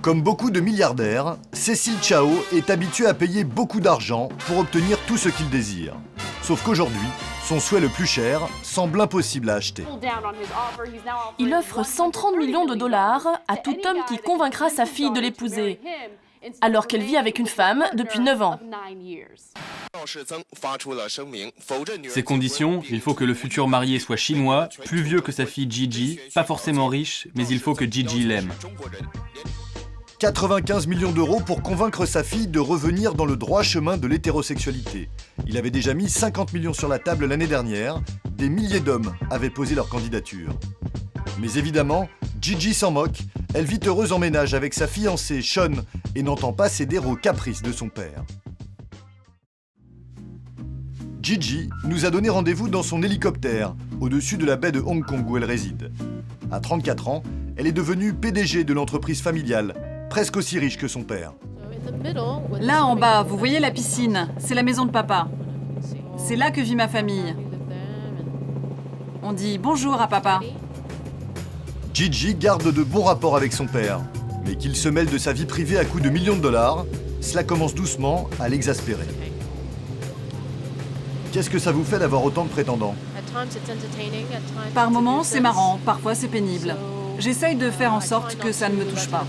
Comme beaucoup de milliardaires, Cécile Chao est habituée à payer beaucoup d'argent pour obtenir tout ce qu'il désire. Sauf qu'aujourd'hui, son souhait le plus cher semble impossible à acheter. Il offre 130 millions de dollars à tout homme qui convaincra sa fille de l'épouser, alors qu'elle vit avec une femme depuis 9 ans. Ces conditions, il faut que le futur marié soit chinois, plus vieux que sa fille Gigi, pas forcément riche, mais il faut que Gigi l'aime. 95 millions d'euros pour convaincre sa fille de revenir dans le droit chemin de l'hétérosexualité. Il avait déjà mis 50 millions sur la table l'année dernière. Des milliers d'hommes avaient posé leur candidature. Mais évidemment, Gigi s'en moque. Elle vit heureuse en ménage avec sa fiancée Sean et n'entend pas céder aux caprices de son père. Gigi nous a donné rendez-vous dans son hélicoptère, au-dessus de la baie de Hong Kong où elle réside. À 34 ans, elle est devenue PDG de l'entreprise familiale, presque aussi riche que son père. Là en bas, vous voyez la piscine, c'est la maison de papa. C'est là que vit ma famille. On dit bonjour à papa. Gigi garde de bons rapports avec son père, mais qu'il se mêle de sa vie privée à coups de millions de dollars, cela commence doucement à l'exaspérer. Qu'est-ce que ça vous fait d'avoir autant de prétendants? Par moments, c'est marrant, parfois c'est pénible. J'essaye de faire en sorte que ça ne me touche pas.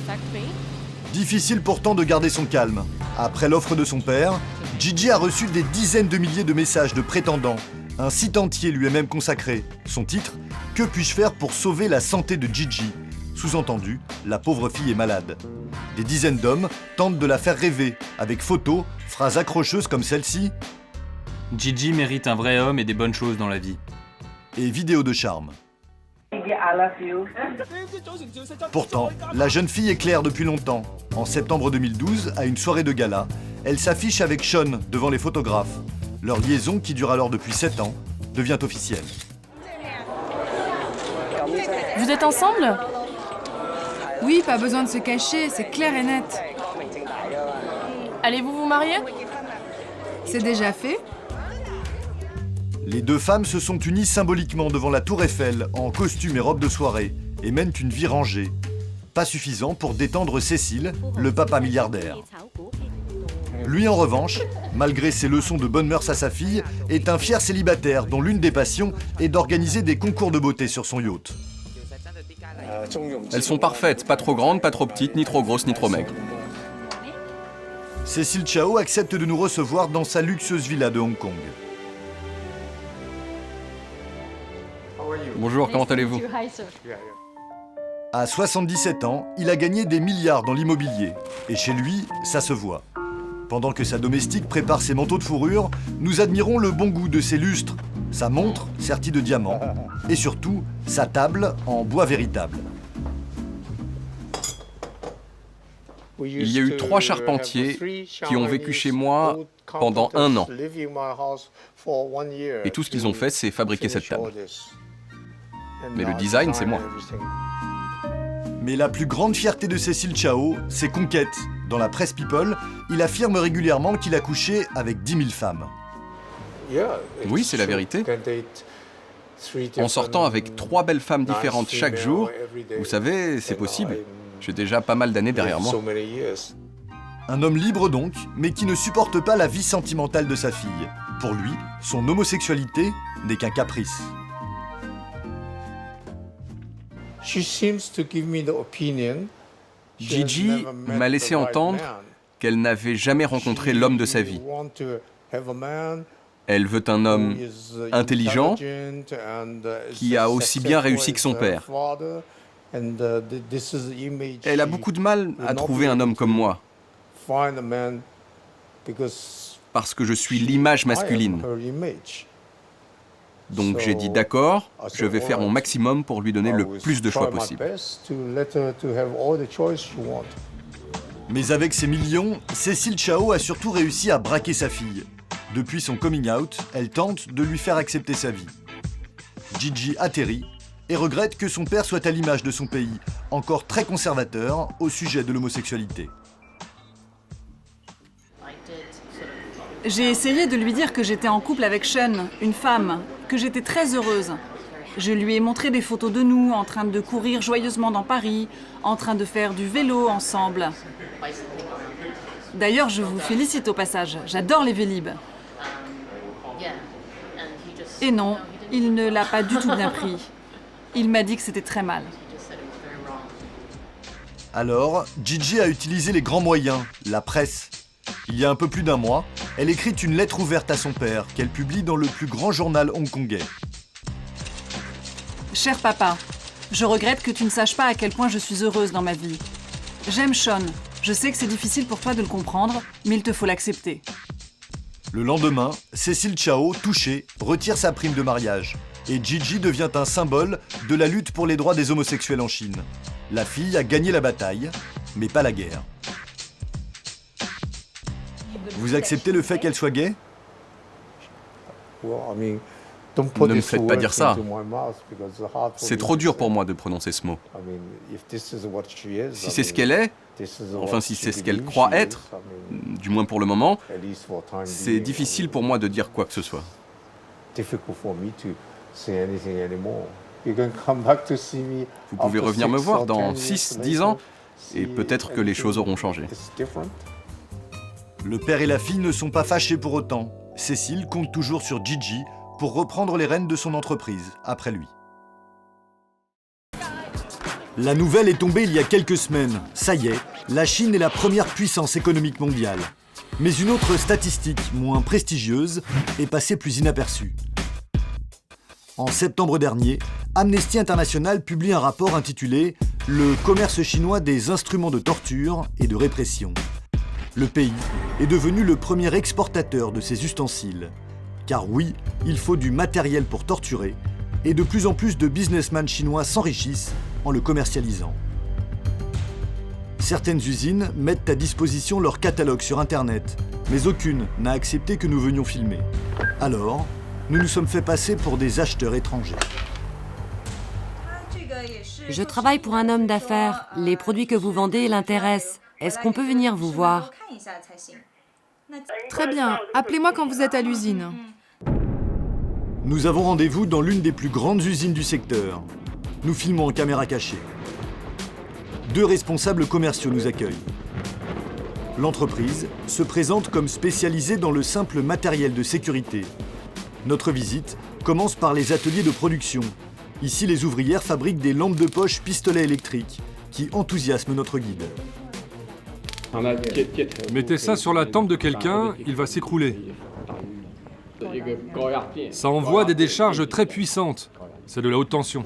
Difficile pourtant de garder son calme. Après l'offre de son père, Gigi a reçu des dizaines de milliers de messages de prétendants. Un site entier lui est même consacré. Son titre, « Que puis-je faire pour sauver la santé de Gigi ?» Sous-entendu, la pauvre fille est malade. Des dizaines d'hommes tentent de la faire rêver, avec photos, phrases accrocheuses comme celle-ci. Gigi mérite un vrai homme et des bonnes choses dans la vie. Et vidéos de charme. Pourtant, la jeune fille est claire depuis longtemps. En septembre 2012, à une soirée de gala, elle s'affiche avec Sean devant les photographes. Leur liaison, qui dure alors depuis 7 ans, devient officielle. Vous êtes ensemble? Oui, pas besoin de se cacher, c'est clair et net. Allez-vous vous marier? C'est déjà fait? Les deux femmes se sont unies symboliquement devant la Tour Eiffel, en costume et robe de soirée, et mènent une vie rangée. Pas suffisant pour détendre Cécile, le papa milliardaire. Lui, en revanche, malgré ses leçons de bonnes mœurs à sa fille, est un fier célibataire dont l'une des passions est d'organiser des concours de beauté sur son yacht. Elles sont parfaites, pas trop grandes, pas trop petites, ni trop grosses, ni trop maigres. Cécile Chao accepte de nous recevoir dans sa luxueuse villa de Hong Kong. Bonjour, comment allez-vous? À 77 ans, il a gagné des milliards dans l'immobilier. Et chez lui, ça se voit. Pendant que sa domestique prépare ses manteaux de fourrure, nous admirons le bon goût de ses lustres, sa montre sertie de diamants, et surtout, sa table en bois véritable. Il y a eu 3 charpentiers qui ont vécu chez moi pendant 1 an. Et tout ce qu'ils ont fait, c'est fabriquer cette table. Mais le design, c'est moi. Mais la plus grande fierté de Cécile Chao, c'est conquêtes. Dans la presse People, il affirme régulièrement qu'il a couché avec 10 000 femmes. Oui, c'est la vérité. En sortant avec 3 belles femmes différentes chaque jour, vous savez, c'est possible. J'ai déjà pas mal d'années derrière moi. Un homme libre donc, mais qui ne supporte pas la vie sentimentale de sa fille. Pour lui, son homosexualité n'est qu'un caprice. Gigi m'a laissé entendre qu'elle n'avait jamais rencontré l'homme de sa vie. Elle veut un homme intelligent, qui a aussi bien réussi que son père. Elle a beaucoup de mal à trouver un homme comme moi, parce que je suis l'image masculine. Donc j'ai dit d'accord, je vais faire mon maximum pour lui donner le plus de choix possible. Mais avec ses millions, Cécile Chao a surtout réussi à braquer sa fille. Depuis son coming out, elle tente de lui faire accepter sa vie. Gigi atterrit et regrette que son père soit à l'image de son pays, encore très conservateur au sujet de l'homosexualité. J'ai essayé de lui dire que j'étais en couple avec Sean, une femme, que j'étais très heureuse. Je lui ai montré des photos de nous en train de courir joyeusement dans Paris, en train de faire du vélo ensemble. D'ailleurs, je vous félicite au passage, j'adore les Vélib. Et non, il ne l'a pas du tout bien pris. Il m'a dit que c'était très mal. Alors, Gigi a utilisé les grands moyens, la presse. Il y a un peu plus d'un mois, elle écrit une lettre ouverte à son père qu'elle publie dans le plus grand journal hongkongais. Cher papa, je regrette que tu ne saches pas à quel point je suis heureuse dans ma vie. J'aime Sean. Je sais que c'est difficile pour toi de le comprendre, mais il te faut l'accepter. Le lendemain, Cécile Chao, touchée, retire sa prime de mariage. Et Gigi devient un symbole de la lutte pour les droits des homosexuels en Chine. La fille a gagné la bataille, mais pas la guerre. Vous acceptez le fait qu'elle soit gay ? Ne me faites pas dire ça. C'est trop dur pour moi de prononcer ce mot. Si c'est ce qu'elle est, enfin si c'est ce qu'elle croit être, du moins pour le moment, c'est difficile pour moi de dire quoi que ce soit. Vous pouvez revenir me voir dans 6, 10 ans, et peut-être que les choses auront changé. Le père et la fille ne sont pas fâchés pour autant. Cécile compte toujours sur Gigi pour reprendre les rênes de son entreprise après lui. La nouvelle est tombée il y a quelques semaines. Ça y est, la Chine est la première puissance économique mondiale. Mais une autre statistique, moins prestigieuse, est passée plus inaperçue. En septembre dernier, Amnesty International publie un rapport intitulé « Le commerce chinois des instruments de torture et de répression ». Le pays est devenu le premier exportateur de ces ustensiles. Car oui, il faut du matériel pour torturer, et de plus en plus de businessmen chinois s'enrichissent en le commercialisant. Certaines usines mettent à disposition leur catalogue sur Internet, mais aucune n'a accepté que nous venions filmer. Alors, nous nous sommes fait passer pour des acheteurs étrangers. Je travaille pour un homme d'affaires. Les produits que vous vendez l'intéressent. Est-ce qu'on peut venir vous voir ? Très bien, appelez-moi quand vous êtes à l'usine. Nous avons rendez-vous dans l'une des plus grandes usines du secteur. Nous filmons en caméra cachée. 2 responsables commerciaux nous accueillent. L'entreprise se présente comme spécialisée dans le simple matériel de sécurité. Notre visite commence par les ateliers de production. Ici, les ouvrières fabriquent des lampes de poche pistolets électriques qui enthousiasment notre guide. Mettez ça sur la tempe de quelqu'un, il va s'écrouler. Ça envoie des décharges très puissantes. C'est de la haute tension.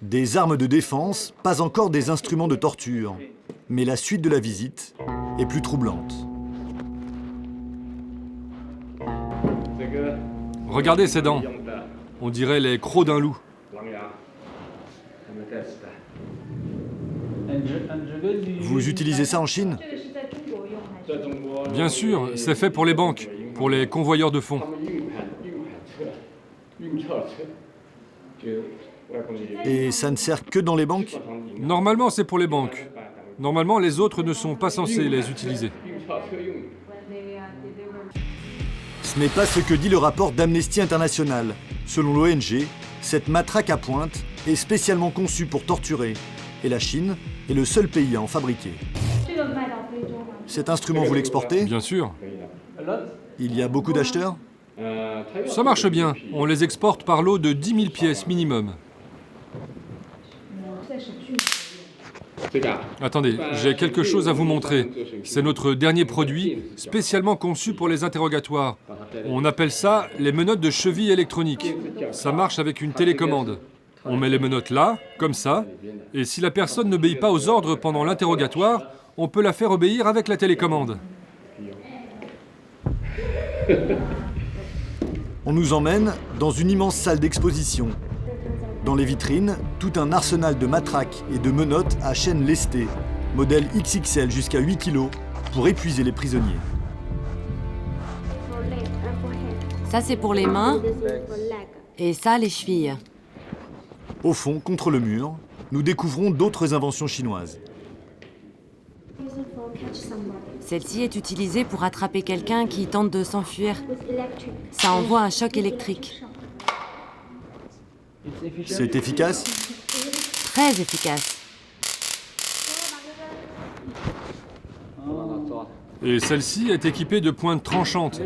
Des armes de défense, pas encore des instruments de torture. Mais la suite de la visite est plus troublante. Regardez ces dents. On dirait les crocs d'un loup. Vous utilisez ça en Chine ? Bien sûr, c'est fait pour les banques, pour les convoyeurs de fonds. Et ça ne sert que dans les banques ? Normalement, c'est pour les banques. Normalement, les autres ne sont pas censés les utiliser. Ce n'est pas ce que dit le rapport d'Amnesty International. Selon l'ONG, cette matraque à pointe est spécialement conçue pour torturer. Et la Chine est le seul pays à en fabriquer. Cet instrument, vous l'exportez ? Bien sûr. Il y a beaucoup d'acheteurs ? Ça marche bien. On les exporte par lot de 10 000 pièces minimum. Attendez, j'ai quelque chose à vous montrer. C'est notre dernier produit, spécialement conçu pour les interrogatoires. On appelle ça les menottes de cheville électroniques. Ça marche avec une télécommande. On met les menottes là, comme ça, et si la personne n'obéit pas aux ordres pendant l'interrogatoire, on peut la faire obéir avec la télécommande. On nous emmène dans une immense salle d'exposition. Dans les vitrines, tout un arsenal de matraques et de menottes à chaîne lestée, modèle XXL jusqu'à 8 kg, pour épuiser les prisonniers. Ça, c'est pour les mains. Et ça, les chevilles. Au fond, contre le mur, nous découvrons d'autres inventions chinoises. Celle-ci est utilisée pour attraper quelqu'un qui tente de s'enfuir. Ça envoie un choc électrique. C'est efficace? Très efficace. Et celle-ci est équipée de pointes tranchantes.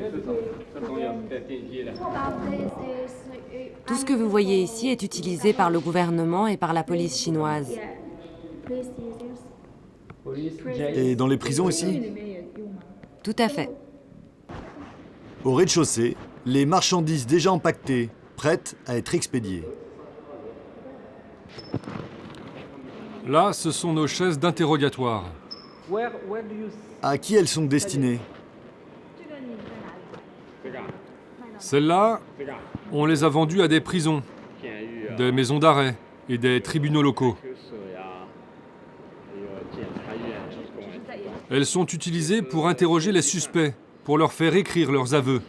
Tout ce que vous voyez ici est utilisé par le gouvernement et par la police chinoise. Et dans les prisons aussi? Tout à fait. Au rez-de-chaussée, les marchandises déjà empaquetées, prêtes à être expédiées. Là, ce sont nos chaises d'interrogatoire. À qui elles sont destinées? Celles-là, on les a vendues à des prisons, des maisons d'arrêt et des tribunaux locaux. Elles sont utilisées pour interroger les suspects, pour leur faire écrire leurs aveux.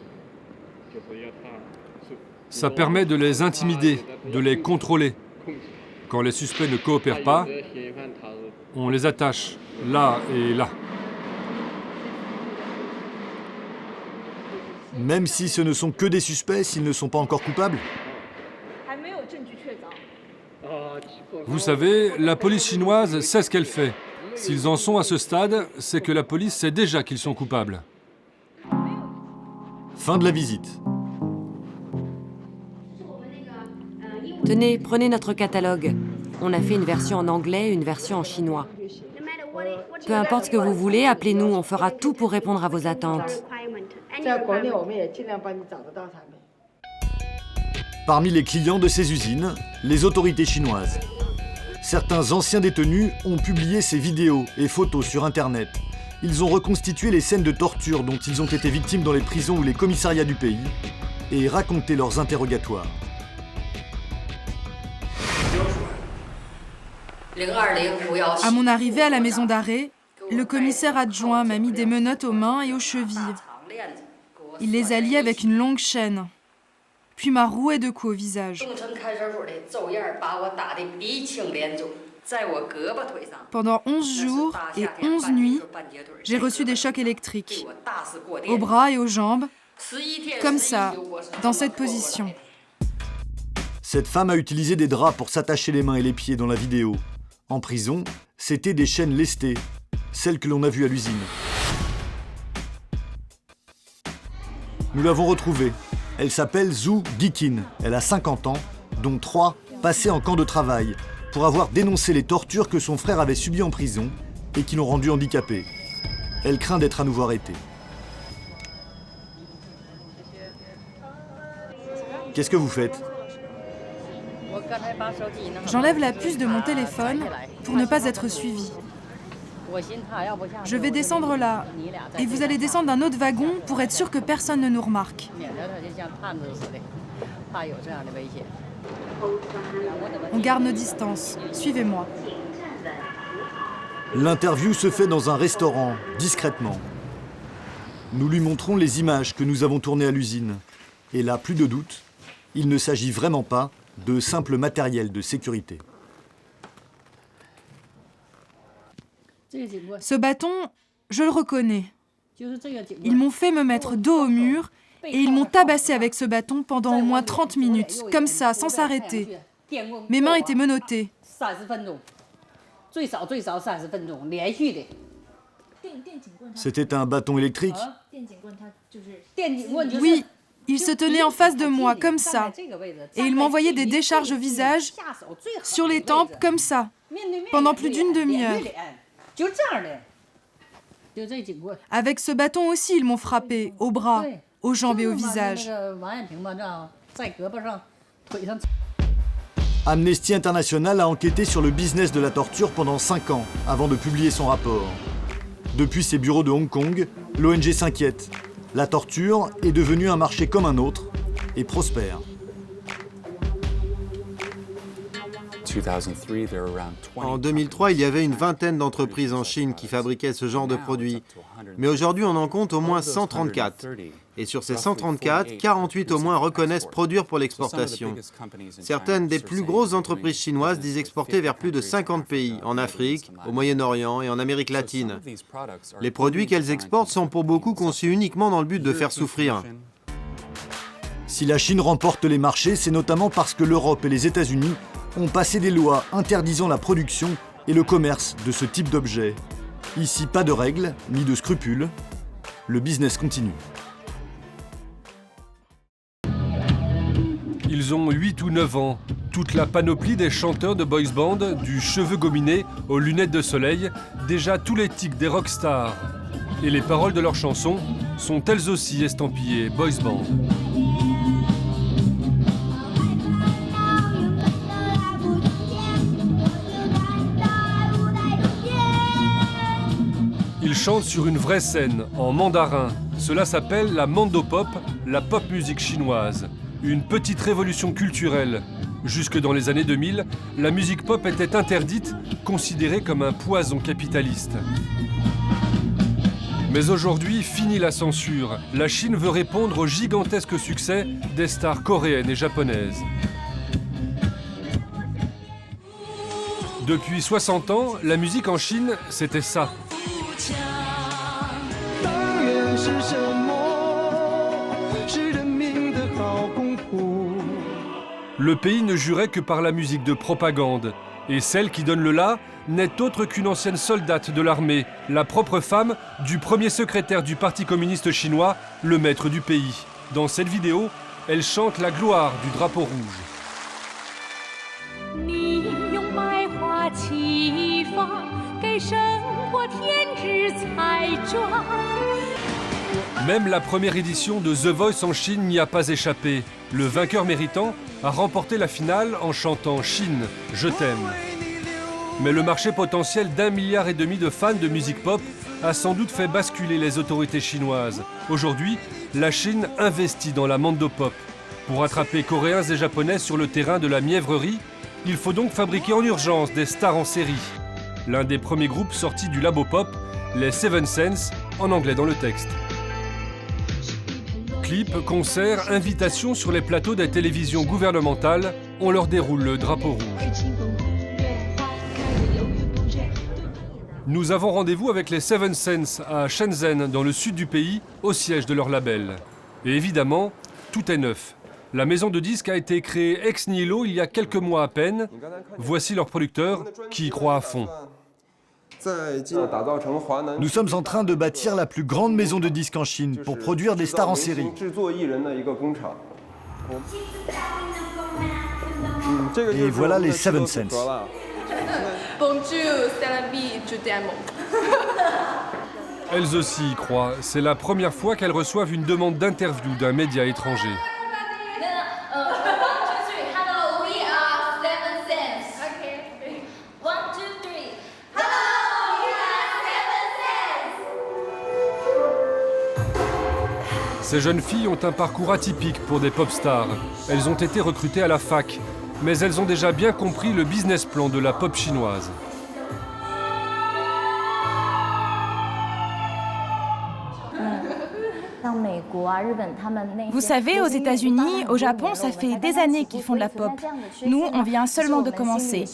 Ça permet de les intimider, de les contrôler. Quand les suspects ne coopèrent pas, on les attache là et là. Même si ce ne sont que des suspects, s'ils ne sont pas encore coupables? Vous savez, la police chinoise sait ce qu'elle fait. S'ils en sont à ce stade, c'est que la police sait déjà qu'ils sont coupables. Fin de la visite. Tenez, prenez notre catalogue. On a fait une version en anglais et une version en chinois. Peu importe ce que vous voulez, appelez-nous, on fera tout pour répondre à vos attentes. Parmi les clients de ces usines, les autorités chinoises. Certains anciens détenus ont publié ces vidéos et photos sur Internet. Ils ont reconstitué les scènes de torture dont ils ont été victimes dans les prisons ou les commissariats du pays et raconté leurs interrogatoires. À mon arrivée à la maison d'arrêt, le commissaire adjoint m'a mis des menottes aux mains et aux chevilles. Il les a liées avec une longue chaîne, puis m'a roué de coups au visage. Pendant 11 jours et 11 nuits, j'ai reçu des chocs électriques, aux bras et aux jambes, comme ça, dans cette position. Cette femme a utilisé des draps pour s'attacher les mains et les pieds dans la vidéo. En prison, c'était des chaînes lestées, celles que l'on a vues à l'usine. Nous l'avons retrouvée. Elle s'appelle Zhu Diqin. Elle a 50 ans, dont 3 passés en camp de travail, pour avoir dénoncé les tortures que son frère avait subies en prison et qui l'ont rendue handicapée. Elle craint d'être à nouveau arrêtée. Qu'est-ce que vous faites? J'enlève la puce de mon téléphone pour ne pas être suivi. Je vais descendre là, et vous allez descendre d'un autre wagon pour être sûr que personne ne nous remarque. On garde nos distances. Suivez-moi. L'interview se fait dans un restaurant, discrètement. Nous lui montrons les images que nous avons tournées à l'usine. Et là, plus de doute, il ne s'agit vraiment pas de simple matériel de sécurité. Ce bâton, je le reconnais. Ils m'ont fait me mettre dos au mur et ils m'ont tabassé avec ce bâton pendant au moins 30 minutes, comme ça, sans s'arrêter. Mes mains étaient menottées. C'était un bâton électrique? Oui, il se tenait en face de moi, comme ça. Et il m'envoyait des décharges au visage, sur les tempes, comme ça, pendant plus d'une demi-heure. Avec ce bâton aussi, ils m'ont frappé, aux bras, aux jambes et au visage. Amnesty International a enquêté sur le business de la torture pendant 5 ans, avant de publier son rapport. Depuis ses bureaux de Hong Kong, l'ONG s'inquiète. La torture est devenue un marché comme un autre et prospère. En 2003, il y avait une vingtaine d'entreprises en Chine qui fabriquaient ce genre de produits. Mais aujourd'hui, on en compte au moins 134. Et sur ces 134, 48 au moins reconnaissent produire pour l'exportation. Certaines des plus grosses entreprises chinoises disent exporter vers plus de 50 pays, en Afrique, au Moyen-Orient et en Amérique latine. Les produits qu'elles exportent sont pour beaucoup conçus uniquement dans le but de faire souffrir. Si la Chine remporte les marchés, c'est notamment parce que l'Europe et les États-Unis ont passé des lois interdisant la production et le commerce de ce type d'objets. Ici, pas de règles, ni de scrupules. Le business continue. Ils ont 8 ou 9 ans. Toute la panoplie des chanteurs de boys band, du cheveu gominé aux lunettes de soleil, déjà tous les tics des rockstars. Et les paroles de leurs chansons sont elles aussi estampillées boys band. Ils chantent sur une vraie scène, en mandarin. Cela s'appelle la mandopop, la pop musique chinoise. Une petite révolution culturelle. Jusque dans les années 2000, la musique pop était interdite, considérée comme un poison capitaliste. Mais aujourd'hui, fini la censure. La Chine veut répondre au gigantesque succès des stars coréennes et japonaises. Depuis 60 ans, la musique en Chine, c'était ça. Le pays ne jurait que par la musique de propagande. Et celle qui donne le la n'est autre qu'une ancienne soldate de l'armée, la propre femme du premier secrétaire du Parti communiste chinois, le maître du pays. Dans cette vidéo, elle chante la gloire du drapeau rouge. Même la première édition de The Voice en Chine n'y a pas échappé. Le vainqueur méritant a remporté la finale en chantant « Chine, je t'aime ». Mais le marché potentiel d'1,5 milliard de fans de musique pop a sans doute fait basculer les autorités chinoises. Aujourd'hui, la Chine investit dans la mandopop. Pour attraper Coréens et Japonais sur le terrain de la mièvrerie, il faut donc fabriquer en urgence des stars en série. L'un des premiers groupes sortis du labo pop, les Seven Sense, en anglais dans le texte. Clips, concerts, invitations sur les plateaux des télévisions gouvernementales, on leur déroule le drapeau rouge. Nous avons rendez-vous avec les Seven Sense à Shenzhen, dans le sud du pays, au siège de leur label. Et évidemment, tout est neuf. La maison de disques a été créée ex nihilo il y a quelques mois à peine. Voici leur producteur qui y croit à fond. Nous sommes en train de bâtir la plus grande maison de disques en Chine pour produire des stars en série. Et voilà les Seven Sense. Elles aussi y croient. C'est la première fois qu'elles reçoivent une demande d'interview d'un média étranger. Ces jeunes filles ont un parcours atypique pour des pop stars. Elles ont été recrutées à la fac, mais elles ont déjà bien compris le business plan de la pop chinoise. Vous savez, aux États-Unis, au Japon, ça fait des années qu'ils font de la pop. Nous, on vient seulement de commencer.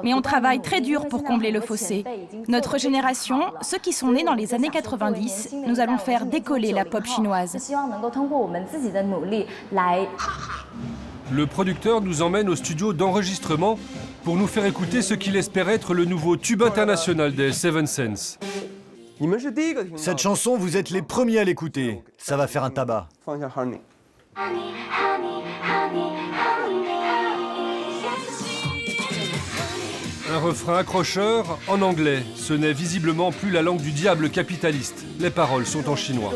Mais on travaille très dur pour combler le fossé. Notre génération, ceux qui sont nés dans les années 90, nous allons faire décoller la pop chinoise. Le producteur nous emmène au studio d'enregistrement pour nous faire écouter ce qu'il espère être le nouveau tube international des Seven Sense. Cette chanson, vous êtes les premiers à l'écouter. Ça va faire un tabac. Un refrain accrocheur en anglais. Ce n'est visiblement plus la langue du diable capitaliste. Les paroles sont en chinois.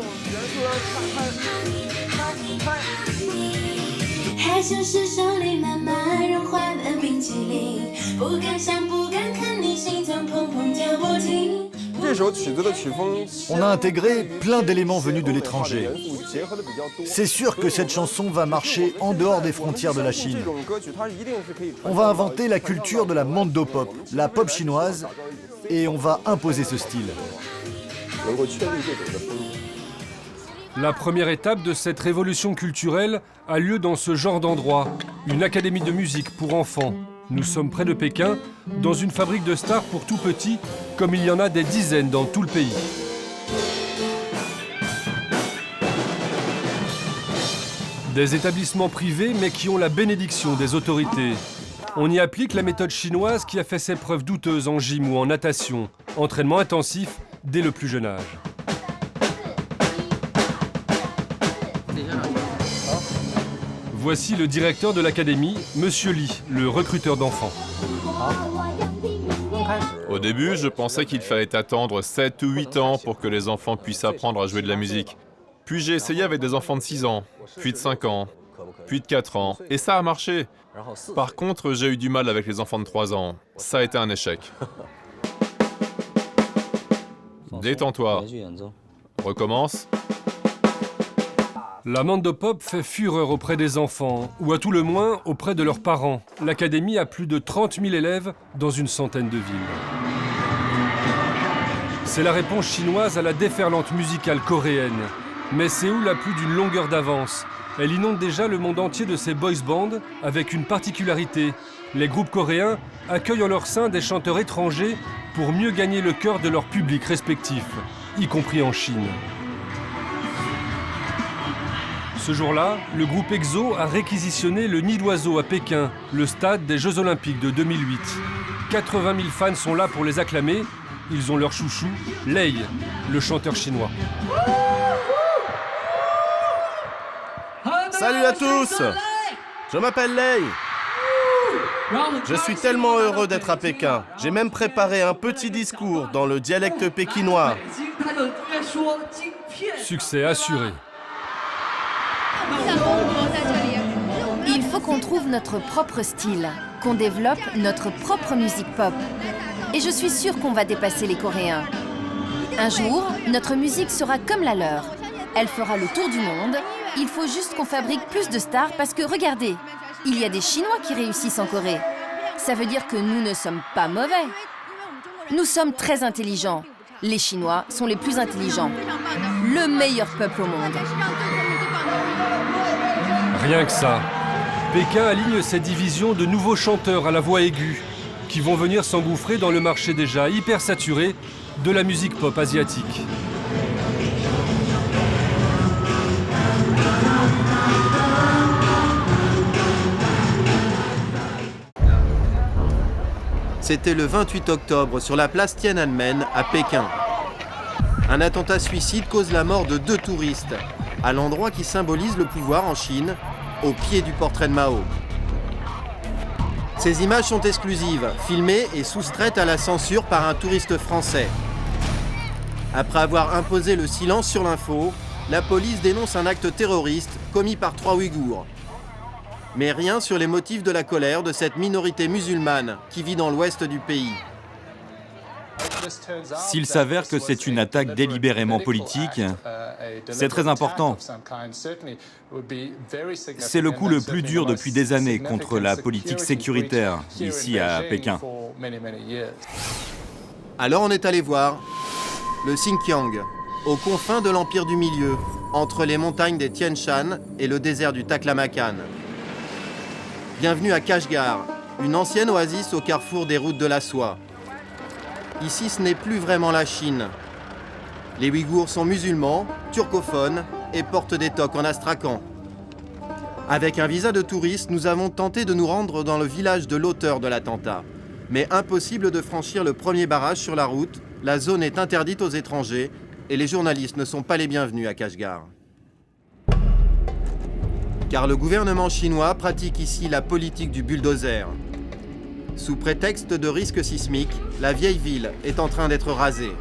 On a intégré plein d'éléments venus de l'étranger. C'est sûr que cette chanson va marcher en dehors des frontières de la Chine. On va inventer la culture de la mandopop, la pop chinoise, et on va imposer ce style. La première étape de cette révolution culturelle a lieu dans ce genre d'endroit, une académie de musique pour enfants. Nous sommes près de Pékin, dans une fabrique de stars pour tout petits, comme il y en a des dizaines dans tout le pays. Des établissements privés, mais qui ont la bénédiction des autorités. On y applique la méthode chinoise qui a fait ses preuves douteuses en gym ou en natation. Entraînement intensif dès le plus jeune âge. Voici le directeur de l'académie, Monsieur Li, le recruteur d'enfants. Au début, je pensais qu'il fallait attendre 7 ou 8 ans pour que les enfants puissent apprendre à jouer de la musique. Puis j'ai essayé avec des enfants de 6 ans, puis de 5 ans, puis de 4 ans, et ça a marché. Par contre, j'ai eu du mal avec les enfants de 3 ans. Ça a été un échec. Détends-toi. Recommence. La mandopop fait fureur auprès des enfants, ou à tout le moins auprès de leurs parents. L'académie a plus de 30 000 élèves dans une centaine de villes. C'est la réponse chinoise à la déferlante musicale coréenne. Mais Séoul a plus d'une longueur d'avance. Elle inonde déjà le monde entier de ses boys bands avec une particularité. Les groupes coréens accueillent en leur sein des chanteurs étrangers pour mieux gagner le cœur de leur public respectif, y compris en Chine. Ce jour-là, le groupe EXO a réquisitionné le Nid d'Oiseau à Pékin, le stade des Jeux Olympiques de 2008. 80 000 fans sont là pour les acclamer. Ils ont leur chouchou, Lei, le chanteur chinois. Salut à tous! Je m'appelle Lei. Je suis tellement heureux d'être à Pékin. J'ai même préparé un petit discours dans le dialecte pékinois. Succès assuré. Il faut qu'on trouve notre propre style, qu'on développe notre propre musique pop. Et je suis sûre qu'on va dépasser les Coréens. Un jour, notre musique sera comme la leur. Elle fera le tour du monde. Il faut juste qu'on fabrique plus de stars parce que, regardez, il y a des Chinois qui réussissent en Corée. Ça veut dire que nous ne sommes pas mauvais. Nous sommes très intelligents. Les Chinois sont les plus intelligents. Le meilleur peuple au monde. Rien que ça. Pékin aligne ses divisions de nouveaux chanteurs à la voix aiguë qui vont venir s'engouffrer dans le marché déjà hyper saturé de la musique pop asiatique. C'était le 28 octobre sur la place Tiananmen à Pékin. Un attentat suicide cause la mort de 2 touristes, à l'endroit qui symbolise le pouvoir en Chine, au pied du portrait de Mao. Ces images sont exclusives, filmées et soustraites à la censure par un touriste français. Après avoir imposé le silence sur l'info, la police dénonce un acte terroriste commis par 3 Ouïghours. Mais rien sur les motifs de la colère de cette minorité musulmane qui vit dans l'ouest du pays. S'il s'avère que c'est une attaque délibérément politique, c'est très important. C'est le coup le plus dur depuis des années contre la politique sécuritaire ici à Pékin. Alors on est allé voir le Xinjiang, aux confins de l'Empire du Milieu, entre les montagnes des Tian Shan et le désert du Taklamakan. Bienvenue à Kashgar, une ancienne oasis au carrefour des routes de la soie. Ici, ce n'est plus vraiment la Chine. Les Ouïghours sont musulmans, turcophones et portent des toques en astrakhan. Avec un visa de touriste, nous avons tenté de nous rendre dans le village de l'auteur de l'attentat. Mais impossible de franchir le premier barrage sur la route, la zone est interdite aux étrangers et les journalistes ne sont pas les bienvenus à Kashgar. Car le gouvernement chinois pratique ici la politique du bulldozer. Sous prétexte de risque sismique, la vieille ville est en train d'être rasée.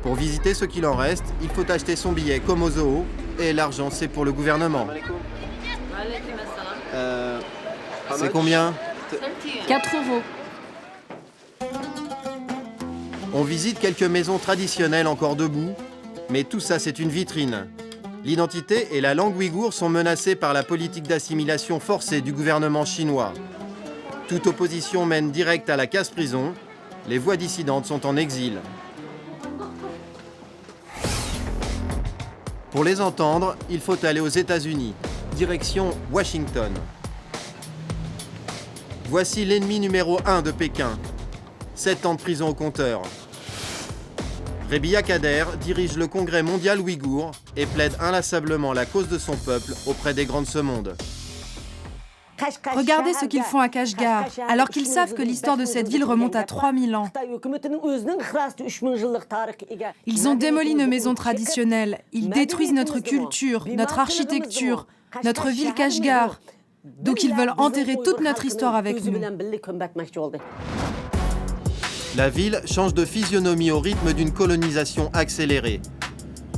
Pour visiter ce qu'il en reste, il faut acheter son billet comme au zoo, et l'argent c'est pour le gouvernement. C'est combien ? 4 €. On visite quelques maisons traditionnelles encore debout, mais tout ça c'est une vitrine. L'identité et la langue ouïghour sont menacées par la politique d'assimilation forcée du gouvernement chinois. Toute opposition mène direct à la casse-prison. Les voix dissidentes sont en exil. Pour les entendre, il faut aller aux États-Unis, direction Washington. Voici l'ennemi numéro 1 de Pékin. 7 ans de prison au compteur. Rebia Kader dirige le Congrès mondial ouïghour et plaide inlassablement la cause de son peuple auprès des grands de ce monde. Regardez ce qu'ils font à Kashgar, alors qu'ils savent que l'histoire de cette ville remonte à 3000 ans. Ils ont démoli nos maisons traditionnelles, ils détruisent notre culture, notre architecture, notre ville Kashgar. Donc ils veulent enterrer toute notre histoire avec nous. La ville change de physionomie au rythme d'une colonisation accélérée.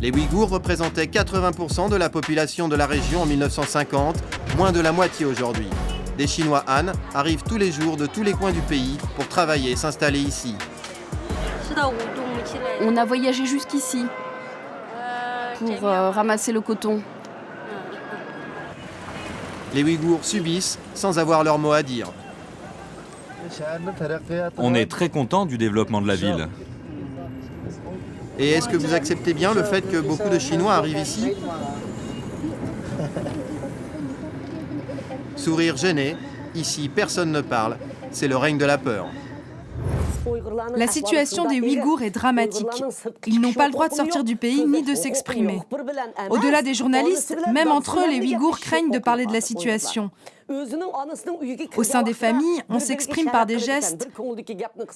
Les Ouïghours représentaient 80% de la population de la région en 1950, moins de la moitié aujourd'hui. Des Chinois Han arrivent tous les jours de tous les coins du pays pour travailler et s'installer ici. On a voyagé jusqu'ici pour ramasser le coton. Les Ouïghours subissent sans avoir leur mot à dire. On est très content du développement de la ville. Et est-ce que vous acceptez bien le fait que beaucoup de Chinois arrivent ici? Sourire gêné, ici personne ne parle, c'est le règne de la peur. La situation des Ouïghours est dramatique. Ils n'ont pas le droit de sortir du pays ni de s'exprimer. Au-delà des journalistes, même entre eux, les Ouïghours craignent de parler de la situation. Au sein des familles, on s'exprime par des gestes.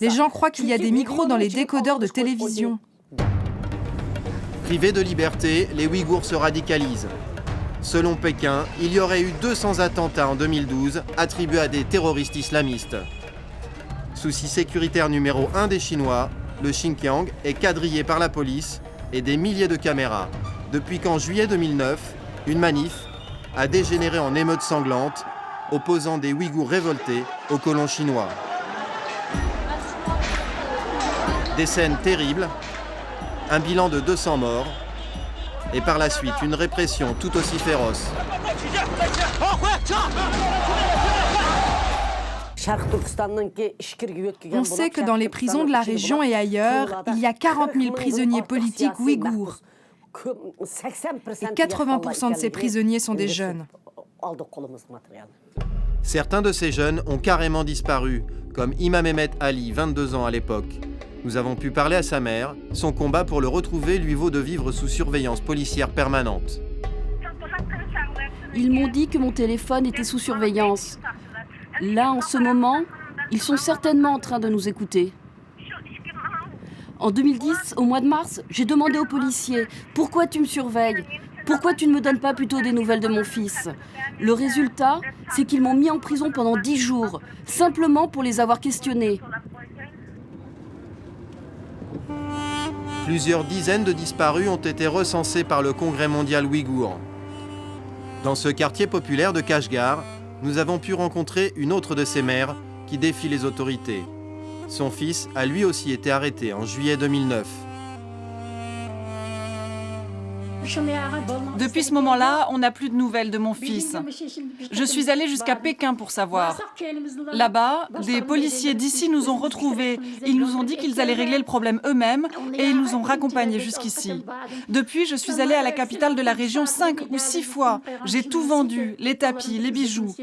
Les gens croient qu'il y a des micros dans les décodeurs de télévision. Privés de liberté, les Ouïghours se radicalisent. Selon Pékin, il y aurait eu 200 attentats en 2012 attribués à des terroristes islamistes. Souci sécuritaire numéro 1 des Chinois, le Xinjiang est quadrillé par la police et des milliers de caméras. Depuis qu'en juillet 2009, une manif a dégénéré en émeute sanglante, opposant des Ouïghours révoltés aux colons chinois. Des scènes terribles, un bilan de 200 morts, et par la suite une répression tout aussi féroce. On sait que dans les prisons de la région et ailleurs, il y a 40 000 prisonniers politiques ouïghours. Et 80% de ces prisonniers sont des jeunes. Certains de ces jeunes ont carrément disparu, comme Imam Mehmet Ali, 22 ans à l'époque. Nous avons pu parler à sa mère. Son combat pour le retrouver lui vaut de vivre sous surveillance policière permanente. Ils m'ont dit que mon téléphone était sous surveillance. Là, en ce moment, ils sont certainement en train de nous écouter. En 2010, au mois de mars, j'ai demandé aux policiers « Pourquoi tu me surveilles ? Pourquoi tu ne me donnes pas plutôt des nouvelles de mon fils ?» Le résultat, c'est qu'ils m'ont mis en prison pendant 10 jours, simplement pour les avoir questionnés. Plusieurs dizaines de disparus ont été recensés par le Congrès mondial ouïghour. Dans ce quartier populaire de Kashgar, nous avons pu rencontrer une autre de ses mères qui défie les autorités. Son fils a lui aussi été arrêté en juillet 2009. Depuis ce moment-là, on n'a plus de nouvelles de mon fils. Je suis allée jusqu'à Pékin pour savoir. Là-bas, des policiers d'ici nous ont retrouvés. Ils nous ont dit qu'ils allaient régler le problème eux-mêmes et ils nous ont raccompagnés jusqu'ici. Depuis, je suis allée à la capitale de la région 5 ou 6 fois. J'ai tout vendu, les tapis, les bijoux.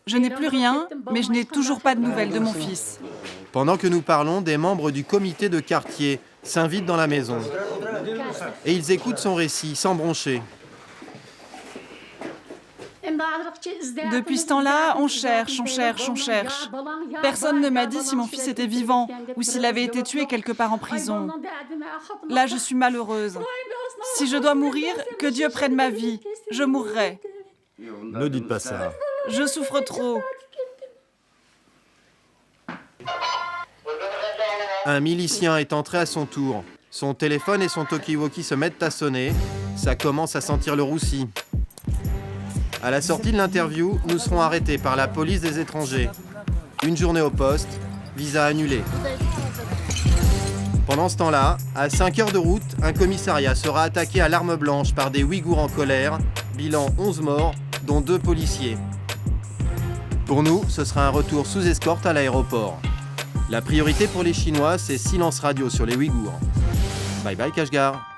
Je n'ai plus rien, mais je n'ai toujours pas de nouvelles de mon fils. Pendant que nous parlons, des membres du comité de quartier s'invitent dans la maison. Et ils écoutent son récit sans broncher. Depuis ce temps-là, on cherche. Personne ne m'a dit si mon fils était vivant ou s'il avait été tué quelque part en prison. Là, je suis malheureuse. Si je dois mourir, que Dieu prenne ma vie. Je mourrai. Ne dites pas ça. Je souffre trop. Un milicien est entré à son tour. Son téléphone et son talkie-walkie se mettent à sonner. Ça commence à sentir le roussi. À la sortie de l'interview, nous serons arrêtés par la police des étrangers. Une journée au poste, visa annulé. Pendant ce temps-là, à 5 heures de route, un commissariat sera attaqué à l'arme blanche par des Ouïghours en colère. Bilan 11 morts, dont 2 policiers. Pour nous, ce sera un retour sous escorte à l'aéroport. La priorité pour les Chinois, c'est silence radio sur les Ouïghours. Bye bye Kashgar.